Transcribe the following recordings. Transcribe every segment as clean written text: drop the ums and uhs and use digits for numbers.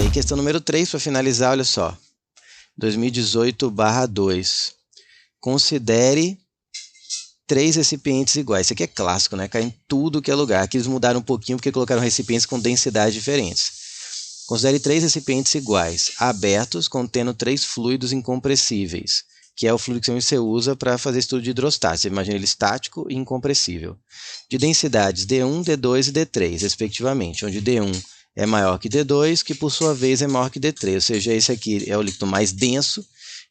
Aí, questão número 3, para finalizar, olha só. 2018/2. Considere 3 recipientes iguais. Isso aqui é clássico, né? Cai em tudo que é lugar. Aqui eles mudaram um pouquinho porque colocaram recipientes com densidades diferentes. Considere 3 recipientes iguais, abertos, contendo 3 fluidos incompressíveis, que é o fluido que você usa para fazer estudo de hidrostática. Você imagina ele estático e incompressível. De densidades D1, D2 e D3, respectivamente, onde D1 é maior que D2, que por sua vez é maior que D3, ou seja, esse aqui é o líquido mais denso,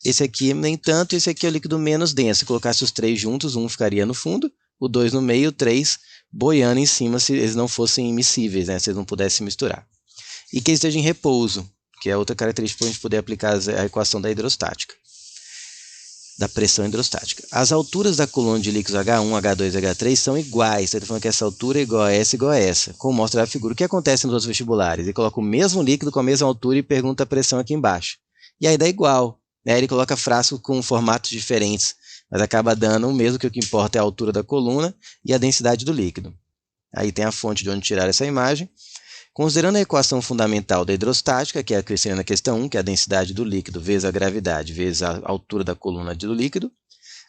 esse aqui nem tanto, esse aqui é o líquido menos denso. Se colocasse os 3 juntos, um ficaria no fundo, o 2 no meio, o 3 boiando em cima, se eles não fossem immiscíveis, né? Se eles não pudessem misturar. E que esteja em repouso, que é outra característica para a gente poder aplicar a equação da hidrostática, da pressão hidrostática. As alturas da coluna de líquidos H1, H2 e H3 são iguais. Está falando que essa altura é igual a essa, como mostra a figura. O que acontece nos outros vestibulares? Ele coloca o mesmo líquido com a mesma altura e pergunta a pressão aqui embaixo. E aí dá igual, né? Ele coloca frascos com formatos diferentes, mas acaba dando o mesmo, que o que importa é a altura da coluna e a densidade do líquido. Aí tem a fonte de onde tirar essa imagem. Considerando a equação fundamental da hidrostática, que é a que seria na questão 1, que é a densidade do líquido vezes a gravidade vezes a altura da coluna do líquido,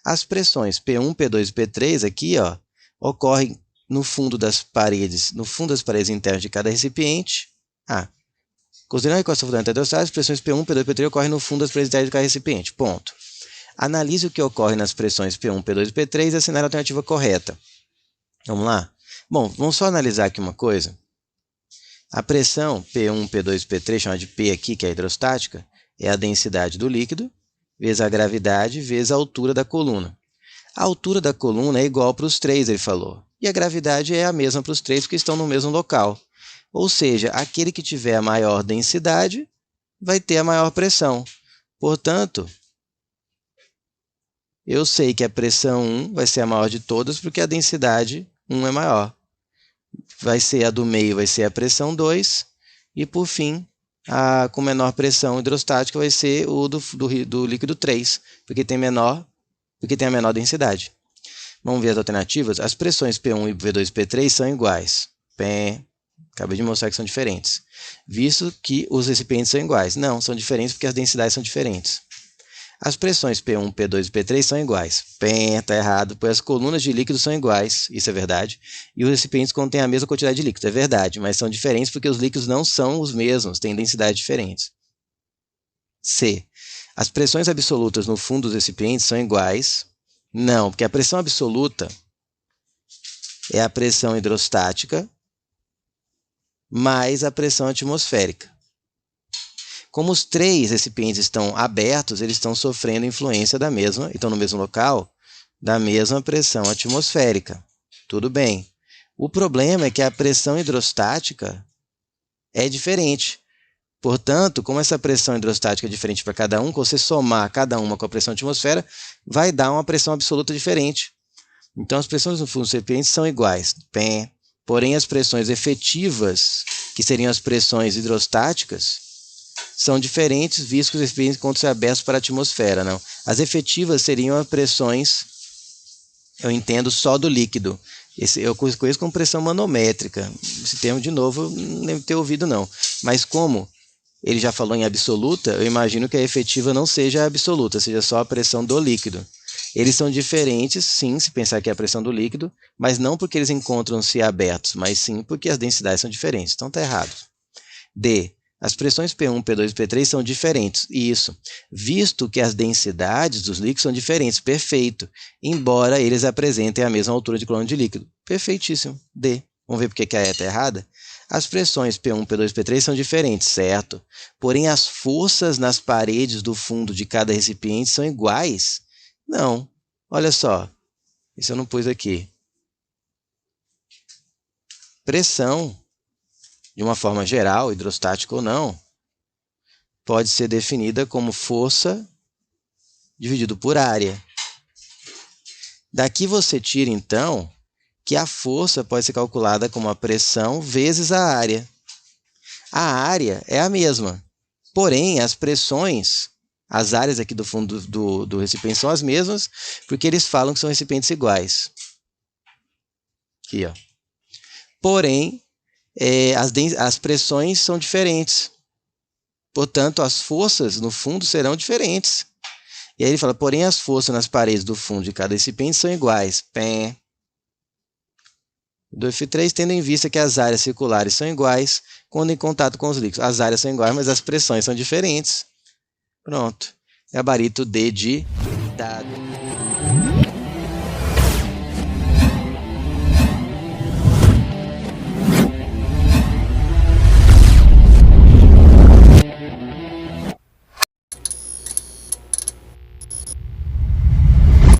as pressões P1, P2 e P3 aqui, ó, ocorrem no fundo das paredes internas de cada recipiente. Considerando a equação fundamental da hidrostática, as pressões P1, P2 e P3 ocorrem no fundo das paredes internas de cada recipiente. Ponto. Analise o que ocorre nas pressões P1, P2 e P3 e assinale a alternativa correta. Vamos lá? Bom, vamos só analisar aqui uma coisa. A pressão P1, P2 e P3, chamada de P aqui, que é a hidrostática, é a densidade do líquido, vezes a gravidade, vezes a altura da coluna. A altura da coluna é igual para os 3, ele falou. E a gravidade é a mesma para os 3, porque estão no mesmo local. Ou seja, aquele que tiver a maior densidade vai ter a maior pressão. Portanto, eu sei que a pressão 1 vai ser a maior de todas, porque a densidade 1 é maior. Vai ser a do meio, vai ser a pressão 2, e por fim, a com menor pressão hidrostática vai ser o do líquido 3, porque tem a menor densidade. Vamos ver as alternativas. As pressões P1, P2 e P3 são iguais. Acabei de mostrar que são diferentes. Visto que os recipientes são iguais. Não, são diferentes porque as densidades são diferentes. As pressões P1, P2 e P3 são iguais. Está errado, pois as colunas de líquido são iguais, isso é verdade, e os recipientes contêm a mesma quantidade de líquido, é verdade, mas são diferentes porque os líquidos não são os mesmos, têm densidades diferentes. C. As pressões absolutas no fundo dos recipientes são iguais. Não, porque a pressão absoluta é a pressão hidrostática mais a pressão atmosférica. Como os 3 recipientes estão abertos, eles estão sofrendo influência estão no mesmo local, da mesma pressão atmosférica. Tudo bem. O problema é que a pressão hidrostática é diferente. Portanto, como essa pressão hidrostática é diferente para cada um, quando você somar cada uma com a pressão atmosfera, vai dar uma pressão absoluta diferente. Então, as pressões no fundo dos recipientes são iguais. Porém, as pressões efetivas, que seriam as pressões hidrostáticas, são diferentes, visto que os recipientes encontram-se abertos para a atmosfera. Não. As efetivas seriam as pressões, eu entendo, só do líquido. Eu conheço como pressão manométrica. Esse termo, de novo, eu não lembro de ter ouvido, não. Mas como ele já falou em absoluta, eu imagino que a efetiva não seja a absoluta, seja só a pressão do líquido. Eles são diferentes, sim, se pensar que é a pressão do líquido, mas não porque eles encontram-se abertos, mas sim porque as densidades são diferentes. Então está errado. D. As pressões P1, P2 e P3 são diferentes. Isso. Visto que as densidades dos líquidos são diferentes. Perfeito. Embora eles apresentem a mesma altura de coluna de líquido. Perfeitíssimo. D. Vamos ver por que a E está errada? As pressões P1, P2 e P3 são diferentes, certo? Porém, as forças nas paredes do fundo de cada recipiente são iguais? Não. Olha só. Isso eu não pus aqui. Pressão, de uma forma geral, hidrostática ou não, pode ser definida como força dividido por área. Daqui você tira, então, que a força pode ser calculada como a pressão vezes a área. A área é a mesma, porém, as pressões, as áreas aqui do fundo do recipiente são as mesmas, porque eles falam que são recipientes iguais. Aqui, ó. Porém, as pressões são diferentes. Portanto, as forças no fundo serão diferentes. E aí ele fala, porém as forças nas paredes do fundo de cada recipiente são iguais. Pé. Do F3, tendo em vista que as áreas circulares são iguais quando em contato com os líquidos. As áreas são iguais, mas as pressões são diferentes. Pronto. Gabarito D de dado.